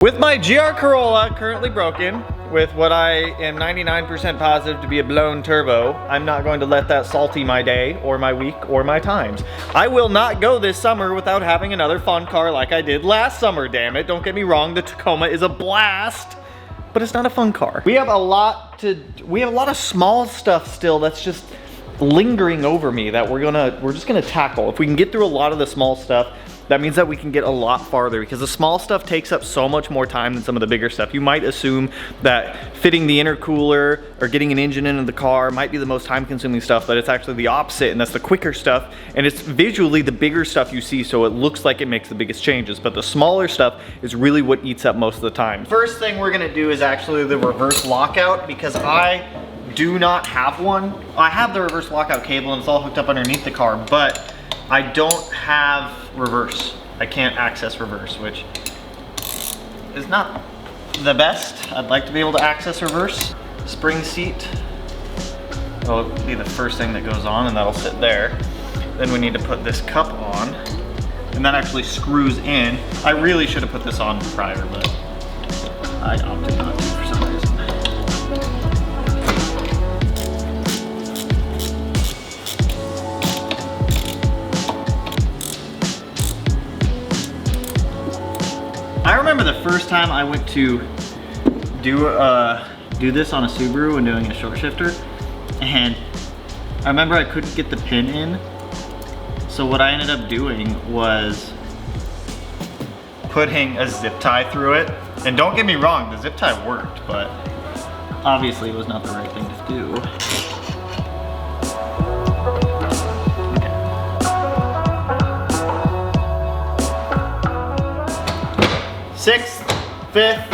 With my GR Corolla currently broken, with what I am 99% positive to be a blown turbo, I'm not going to let that salty my day, or my week, or my times. I will not go this summer without having another fun car like I did last summer, damn it. Don't get me wrong, the Tacoma is a blast, but it's not a fun car. We have a lot of small stuff still that's just lingering over me that we're just gonna tackle. If we can get through a lot of the small stuff, that means that we can get a lot farther, because the small stuff takes up so much more time than some of the bigger stuff. You might assume that fitting the intercooler or getting an engine into the car might be the most time consuming stuff, but it's actually the opposite, and that's the quicker stuff, and it's visually the bigger stuff you see, so it looks like it makes the biggest changes, but the smaller stuff is really what eats up most of the time. First thing we're gonna do is actually the reverse lockout, because I do not have one. I have the reverse lockout cable and it's all hooked up underneath the car, but I don't have reverse. I can't access reverse, which is not the best. I'd like to be able to access reverse. Spring seat will be the first thing that goes on, and that'll sit there. Then we need to put this cup on, and that actually screws in. I really should have put this on prior, but I opted not to for some reason. I remember the first time I went to do this on a Subaru and doing a short shifter, and I remember I couldn't get the pin in, so what I ended up doing was putting a zip tie through it. And don't get me wrong, the zip tie worked, but obviously it was not the right thing to do. 6th, 5th,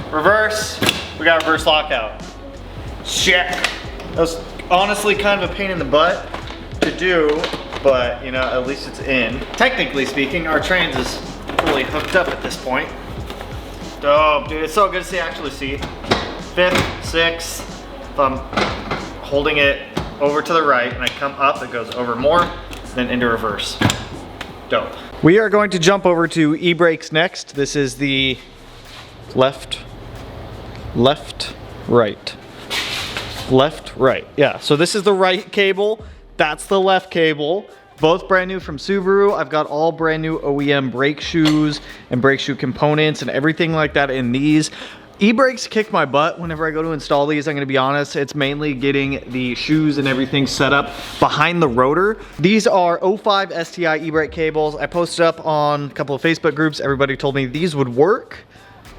reverse. We got reverse lockout. Check. That was honestly kind of a pain in the butt to do, but you know, at least it's in. Technically speaking, our trans is fully hooked up at this point. Dope, dude, it's so good to actually see. 5th, 6th, if I'm holding it over to the right and I come up, it goes over more, then into reverse. Dope. We are going to jump over to e-brakes next. This is the left, right. Yeah, so this is the right cable. That's the left cable. Both brand new from Subaru. I've got all brand new OEM brake shoes and brake shoe components and everything like that in these. E-brakes kick my butt whenever I go to install these, I'm gonna be honest. It's mainly getting the shoes and everything set up behind the rotor. These are 05 STI e-brake cables. I posted up on a couple of Facebook groups. Everybody told me these would work.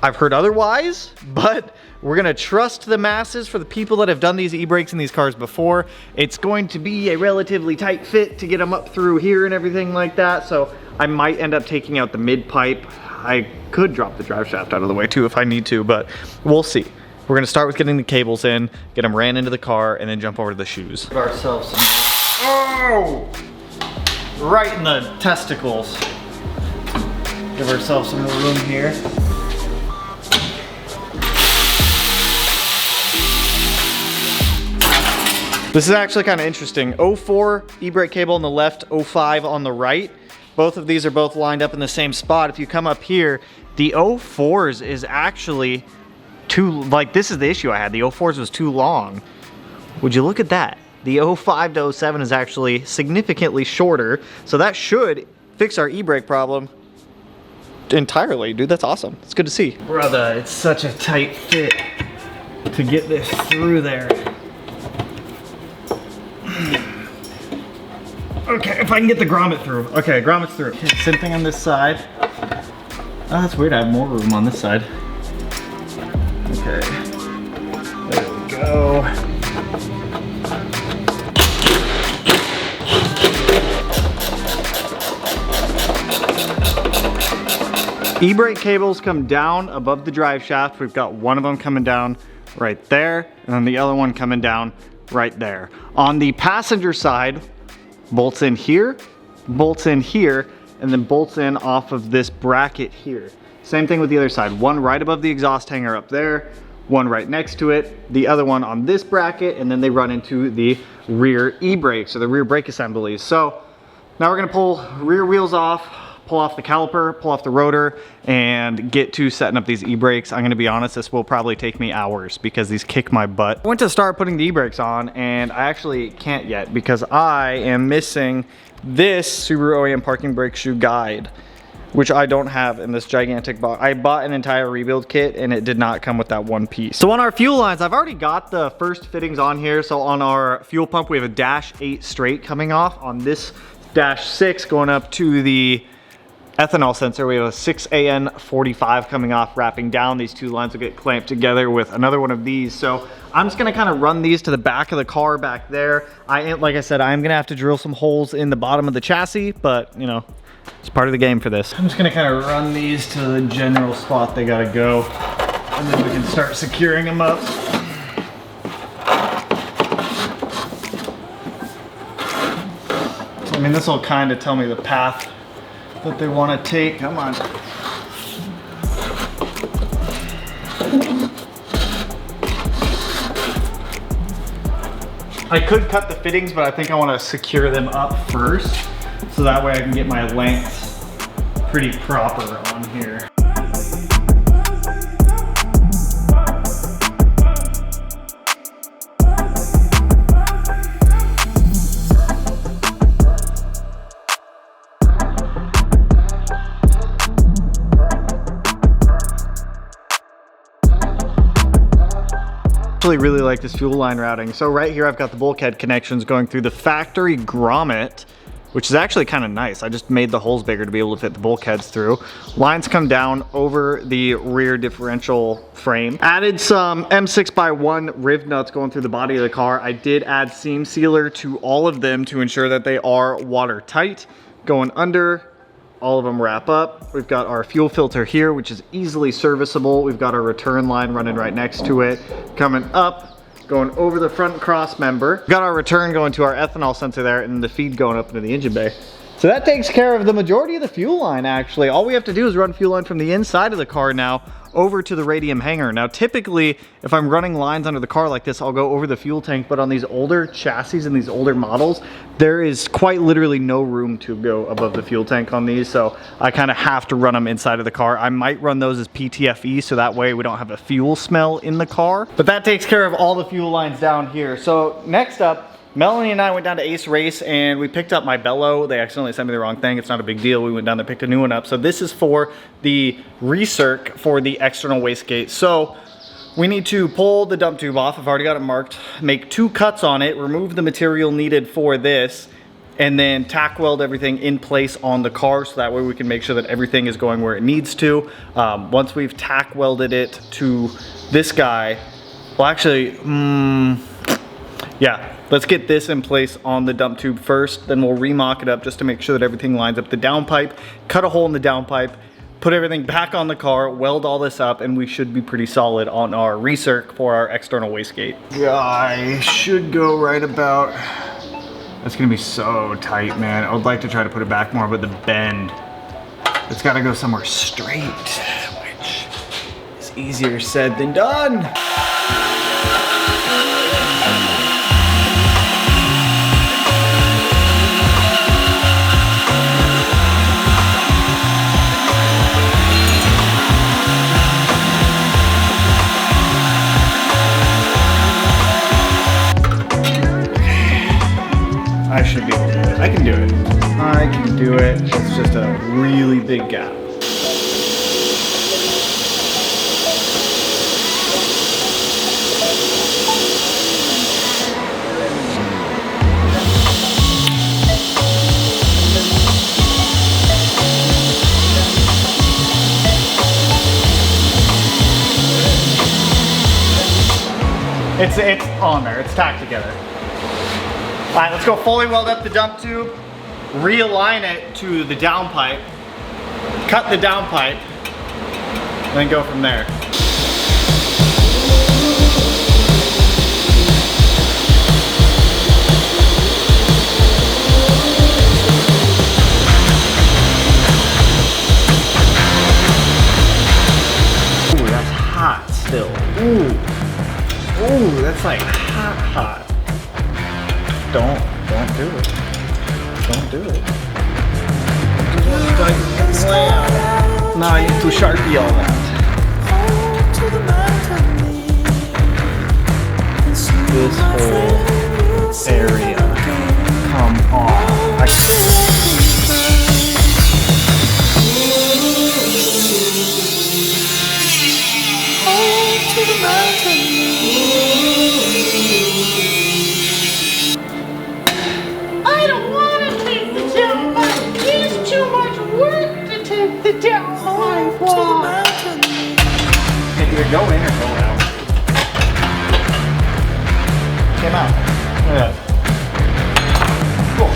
I've heard otherwise, but we're gonna trust the masses for the people that have done these e-brakes in these cars before. It's going to be a relatively tight fit to get them up through here and everything like that, so I might end up taking out the mid pipe. I could drop the drive shaft out of the way too if I need to, but we'll see. We're gonna start with getting the cables in, get them ran into the car, and then jump over to the shoes. Give ourselves some, oh! Right in the testicles. Give ourselves some more room here. This is actually kind of interesting. 04 e-brake cable on the left, 05 on the right. Both of these are both lined up in the same spot. If you come up here, the 04s is actually too, like this is the issue I had. The 04s was too long. Would you look at that? The 05 to 07 is actually significantly shorter. So that should fix our e-brake problem entirely. Dude, that's awesome. It's good to see. Brother, it's such a tight fit to get this through there. Okay, if I can get the grommet through. Okay, grommet's through. Okay, same thing on this side. Oh, that's weird, I have more room on this side. Okay, there we go. E-brake cables come down above the drive shaft. We've got one of them coming down right there, and then the other one coming down right there. On the passenger side, bolts in here, and then bolts in off of this bracket here. Same thing with the other side. One right above the exhaust hanger up there, one right next to it, the other one on this bracket, and then they run into the rear e-brakes or the rear brake assemblies. So now we're gonna pull rear wheels off, pull off the caliper, pull off the rotor, and get to setting up these e-brakes. I'm gonna be honest, this will probably take me hours because these kick my butt. I went to start putting the e-brakes on and I actually can't yet because I am missing this Subaru OEM parking brake shoe guide, which I don't have in this gigantic box. I bought an entire rebuild kit and it did not come with that one piece. So on our fuel lines, I've already got the first fittings on here. So on our fuel pump, we have a -8 straight coming off. On this -6 going up to the ethanol sensor, we have a 6AN45 coming off, wrapping down. These two lines will get clamped together with another one of these. So I'm just gonna kind of run these to the back of the car back there. Like I said, I'm gonna have to drill some holes in the bottom of the chassis, but you know, it's part of the game for this. I'm just gonna kind of run these to the general spot they gotta go, and then we can start securing them up. I mean, this will kind of tell me the path that they want to take. Come on. I could cut the fittings, but I think I want to secure them up first, so that way I can get my length pretty proper on here. Really like this fuel line routing. So right here I've got the bulkhead connections going through the factory grommet, which is actually kind of nice. I just made the holes bigger to be able to fit the bulkheads through. Lines come down over the rear differential frame. Added some M6x1 riv nuts going through the body of the car. I did add seam sealer to all of them to ensure that they are watertight. Going under, all of them wrap up. We've got our fuel filter here, which is easily serviceable. We've got our return line running right next to it. Coming up, going over the front cross member. We've got our return going to our ethanol sensor there, and the feed going up into the engine bay. So that takes care of the majority of the fuel line, actually. All we have to do is run fuel line from the inside of the car now over to the radium hanger. Now, typically, if I'm running lines under the car like this, I'll go over the fuel tank, but on these older chassis and these older models, there is quite literally no room to go above the fuel tank on these, so I kind of have to run them inside of the car. I might run those as PTFE, so that way we don't have a fuel smell in the car. But that takes care of all the fuel lines down here. So next up, Melanie and I went down to Ace Race and we picked up my bellow. They accidentally sent me the wrong thing. It's not a big deal. We went down there, picked a new one up. So this is for the recirc for the external wastegate. So we need to pull the dump tube off. I've already got it marked. Make 2 cuts on it, remove the material needed for this, and then tack weld everything in place on the car so that way we can make sure that everything is going where it needs to. Once we've tack welded it to this guy, well actually, yeah. Let's get this in place on the dump tube first, then we'll remock it up just to make sure that everything lines up. The downpipe, cut a hole in the downpipe, put everything back on the car, weld all this up, and we should be pretty solid on our recirc for our external wastegate. I should go right about, that's gonna be so tight, man. I would like to try to put it back more, but the bend, it's gotta go somewhere straight, which is easier said than done. I should be able to do it. I can do it. I can do it. It's just a really big gap. It's on there. It's tacked together. All right, let's go fully weld up the dump tube, realign it to the downpipe, cut the downpipe, and then go from there. Ooh, that's hot still. Ooh, that's like hot. Don't do it. Don't do it. nice plan. Now I need to Sharpie all that. This whole area. Come on. I don't want to take the down pipe. It's too much work to take the down pipe off. Can either go in or go out. Came out. Look at that. Cool.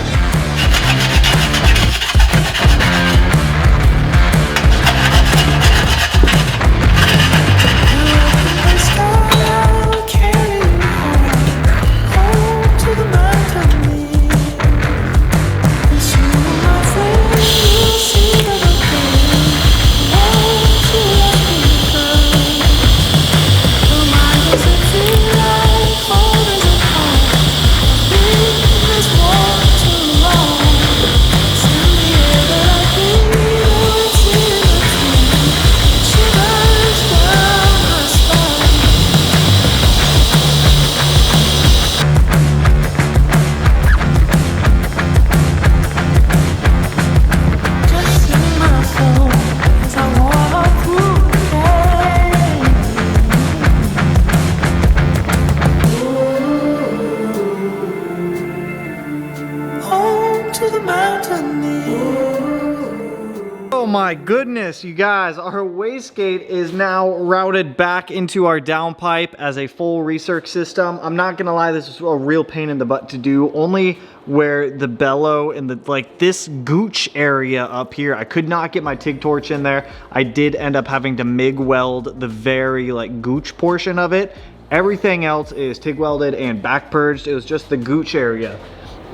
Oh my goodness, you guys, our wastegate is now routed back into our downpipe as a full recirc system. I'm not gonna lie, this is a real pain in the butt to do, only where the bellow and the, like this gooch area up here, I could not get my TIG torch in there. I did end up having to MIG weld the very like gooch portion of it. Everything else is TIG welded and back purged. It was just the gooch area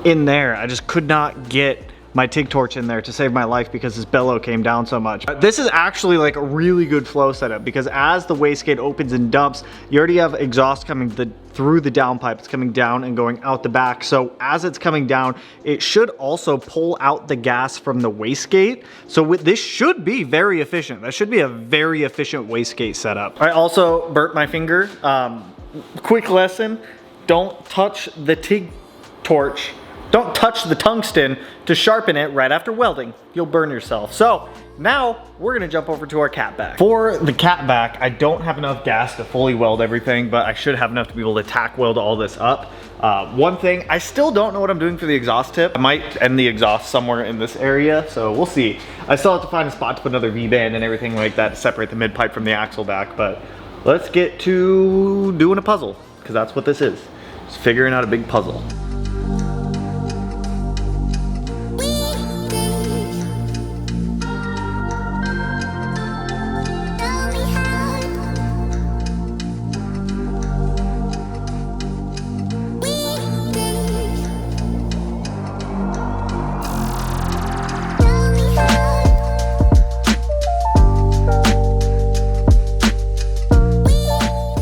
in there. I just could not get my TIG torch in there to save my life because this bellow came down so much. This is actually like a really good flow setup because as the wastegate opens and dumps, you already have exhaust coming through the downpipe. It's coming down and going out the back. So as it's coming down, it should also pull out the gas from the wastegate. So this should be very efficient. That should be a very efficient wastegate setup. I also burnt my finger. Quick lesson, don't touch the TIG torch. Don't touch the tungsten to sharpen it right after welding. You'll burn yourself. So now we're gonna jump over to our catback. For the catback, I don't have enough gas to fully weld everything, but I should have enough to be able to tack weld all this up. One thing, I still don't know what I'm doing for the exhaust tip. I might end the exhaust somewhere in this area, so we'll see. I still have to find a spot to put another V-band and everything like that to separate the mid pipe from the axle back, but let's get to doing a puzzle, because that's what this is. It's figuring out a big puzzle.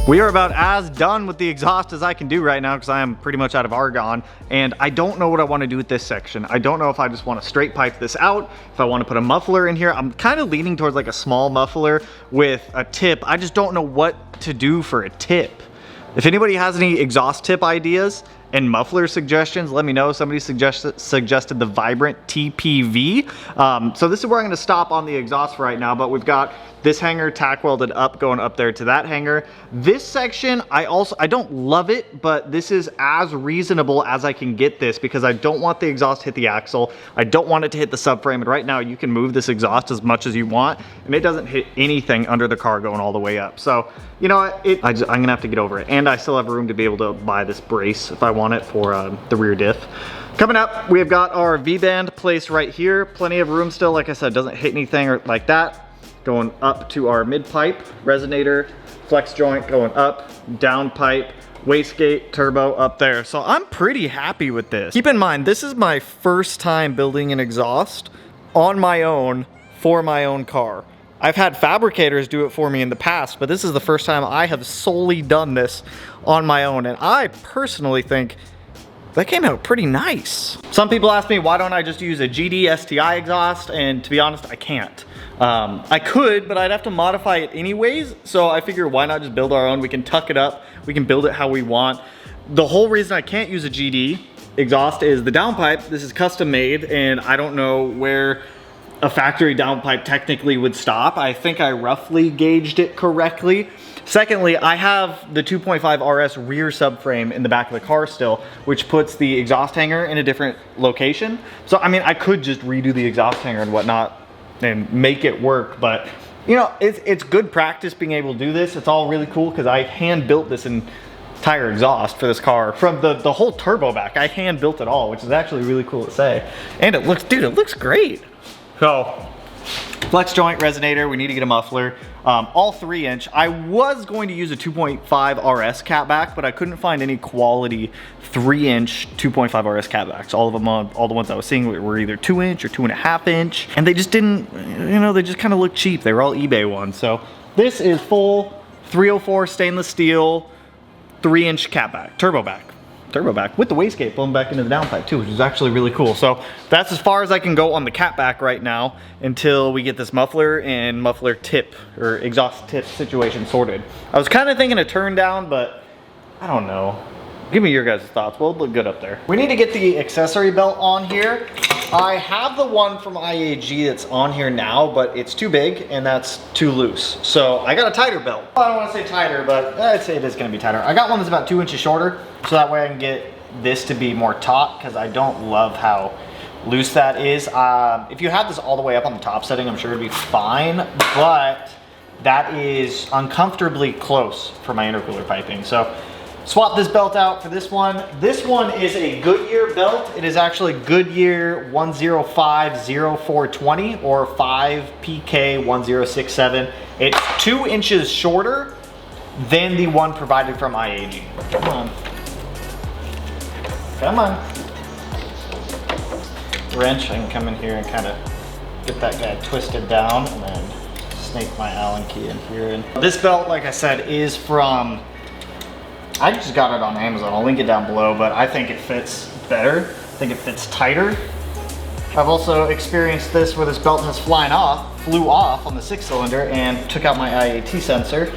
We are about as done with the exhaust as I can do right now because I am pretty much out of argon, and I don't know what I want to do with this section. I don't know if I just want to straight pipe this out, if I want to put a muffler in here. I'm kind of leaning towards like a small muffler with a tip. I just don't know what to do for a tip. If anybody has any exhaust tip ideas and muffler suggestions, let me know. Somebody suggested the Vibrant TPV. So this is where I'm going to stop on the exhaust right now, but we've got this hanger tack welded up, going up there to that hanger. This section, I don't love it, but this is as reasonable as I can get this because I don't want the exhaust to hit the axle. I don't want it to hit the subframe. And right now you can move this exhaust as much as you want and it doesn't hit anything under the car going all the way up. So, you know what, I'm gonna have to get over it. And I still have room to be able to buy this brace if I want it for the rear diff. Coming up, we've got our V-band placed right here. Plenty of room still, like I said, doesn't hit anything or like that. Going up to our mid pipe, resonator, flex joint going up, down pipe, wastegate, turbo up there. So I'm pretty happy with this. Keep in mind, this is my first time building an exhaust on my own for my own car. I've had fabricators do it for me in the past, but this is the first time I have solely done this on my own. And I personally think that came out pretty nice. Some people ask me, why don't I just use a GD STI exhaust? And to be honest, I can't. I could, but I'd have to modify it anyways. So I figure why not just build our own? We can tuck it up. We can build it how we want. The whole reason I can't use a GD exhaust is the downpipe. This is custom made, and I don't know where a factory downpipe technically would stop. I think I roughly gauged it correctly. Secondly, I have the 2.5 RS rear subframe in the back of the car still, which puts the exhaust hanger in a different location. So, I mean, I could just redo the exhaust hanger and whatnot and make it work, but you know, it's good practice being able to do this. It's all really cool because I hand built this entire exhaust for this car from the whole turbo back. I hand built it all, which is actually really cool to say. And it looks, dude, it looks great. So, flex joint resonator, we need to get a muffler. All 3-inch. I was going to use a 2.5 RS catback, but I couldn't find any quality 3-inch 2.5 RS catbacks. All of them, all the ones I was seeing were either 2-inch or 2.5-inch, and they just didn't, you know, they just kind of looked cheap. They were all eBay ones. So this is full 304 stainless steel 3-inch catback, turbo back with the wastegate blown back into the downpipe too, which is actually really cool. So that's as far as I can go on the catback right now until we get this muffler and muffler tip or exhaust tip situation sorted. I was kind of thinking a turn down, but I don't know. Give me your guys' thoughts. Well, it'd look good up there. We need to get the accessory belt on here. I have the one from IAG that's on here now, but it's too big and that's too loose. So I got a tighter belt. Well, I don't want to say tighter, but I'd say it is going to be tighter. I got one that's about 2 inches shorter, so that way I can get this to be more taut, because I don't love how loose that is. If you have this all the way up on the top setting, I'm sure it'd be fine, but that is uncomfortably close for my intercooler piping. So swap this belt out for this one. This one is a Goodyear belt. It is actually Goodyear 1050420 or 5PK1067. It's 2 inches shorter than the one provided from IAG. Come on. Come on. Wrench, I can come in here and kind of get that guy twisted down and then snake my Allen key in here. And this belt, like I said, is from, I just got it on Amazon. I'll link it down below, but I think it fits better. I think it fits tighter. I've also experienced this where this belt has flew off on the 6-cylinder and took out my IAT sensor.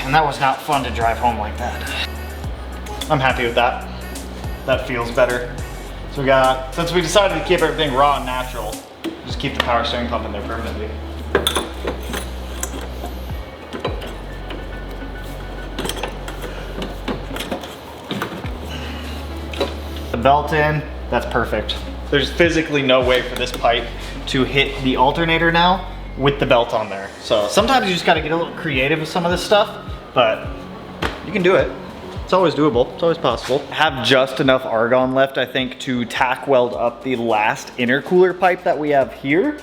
And that was not fun to drive home like that. I'm happy with that. That feels better. So we got, since we decided to keep everything raw and natural, just keep the power steering pump in there permanently. The belt in, that's perfect. There's physically no way for this pipe to hit the alternator now with the belt on there. So sometimes you just gotta get a little creative with some of this stuff, but you can do it. It's always doable, it's always possible. I have just enough argon left, I think, to tack weld up the last intercooler pipe that we have here.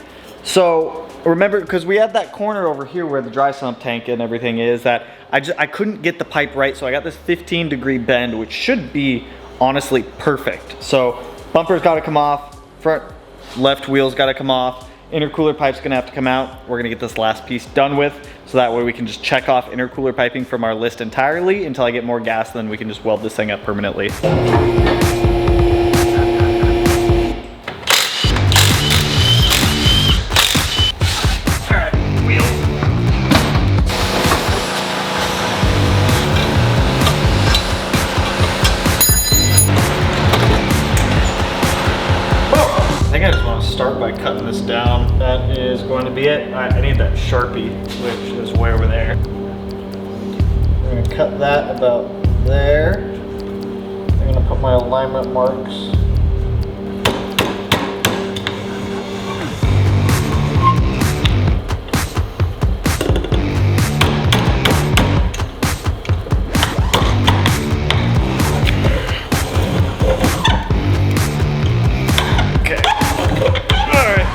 So remember, because we had that corner over here where the dry sump tank and everything is, that I couldn't get the pipe right, so I got this 15-degree bend, which should be honestly perfect. So bumper's gotta come off, front left wheel's gotta come off, intercooler pipe's gonna have to come out. We're gonna get this last piece done with, so that way we can just check off intercooler piping from our list entirely until I get more gas, then we can just weld this thing up permanently. Start by cutting this down. That is going to be it. I need that Sharpie, which is way over there. We're gonna cut that about there. I'm gonna put my alignment marks.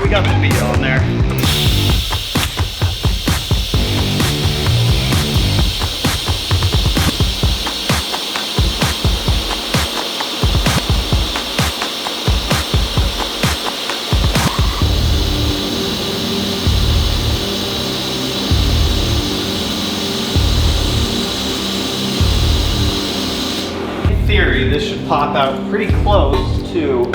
Got the beat on there. theory, this should pop out pretty close to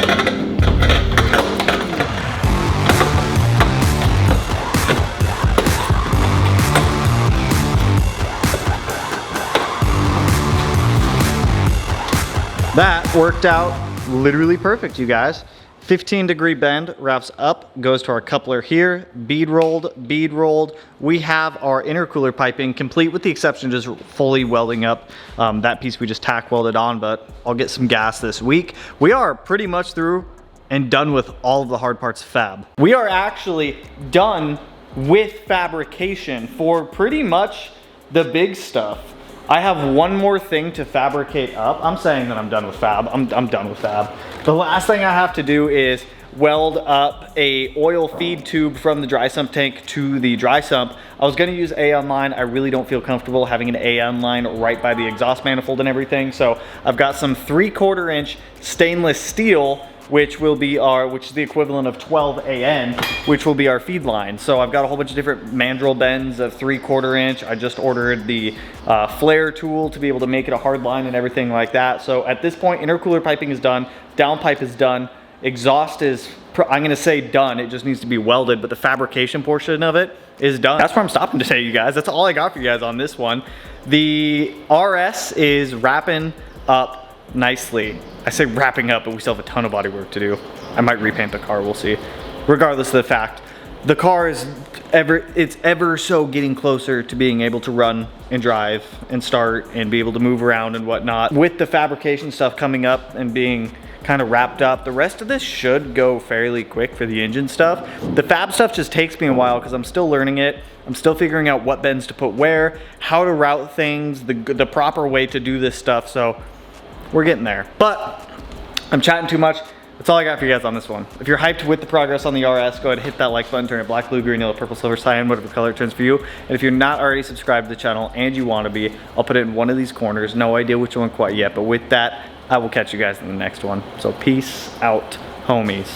that. Worked out literally perfect, you guys. 15-degree bend, wraps up, goes to our coupler here, bead rolled, bead rolled. We have our intercooler piping complete with the exception of just fully welding up that piece we just tack welded on, but I'll get some gas this week. We are pretty much through and done with all of the hard parts of fab. We are actually done with fabrication for pretty much the big stuff. I have one more thing to fabricate up. I'm saying that I'm done with fab. I'm done with fab. The last thing I have to do is weld up a oil feed tube from the dry sump tank to the dry sump. I was gonna use A-on line. I really don't feel comfortable having an A-on line right by the exhaust manifold and everything. So I've got some 3/4 inch stainless steel, which will be which is the equivalent of 12 AN, which will be our feed line. So I've got a whole bunch of different mandrel bends of 3/4 inch. I just ordered the flare tool to be able to make it a hard line and everything like that. So at this point, intercooler piping is done, downpipe is done, exhaust is, I'm gonna say done, it just needs to be welded, but the fabrication portion of it is done. That's where I'm stopping today, you guys. That's all I got for you guys on this one. The RS is wrapping up nicely. I say wrapping up, but we still have a ton of body work to do. I might repaint the car, we'll see. Regardless of the fact, the car is ever so getting closer to being able to run and drive and start and be able to move around and whatnot. With the fabrication stuff coming up and being kind of wrapped up, the rest of this should go fairly quick for the engine stuff. The fab stuff just takes me a while because I'm still learning it. I'm still figuring out what bends to put where, how to route things, the proper way to do this stuff. So we're getting there, but I'm chatting too much. That's all I got for you guys on this one. If you're hyped with the progress on the RS, go ahead and hit that like button, turn it black, blue, green, yellow, purple, silver, cyan, whatever color it turns for you. And if you're not already subscribed to the channel and you want to be, I'll put it in one of these corners. No idea which one quite yet, but with that, I will catch you guys in the next one. So peace out, homies.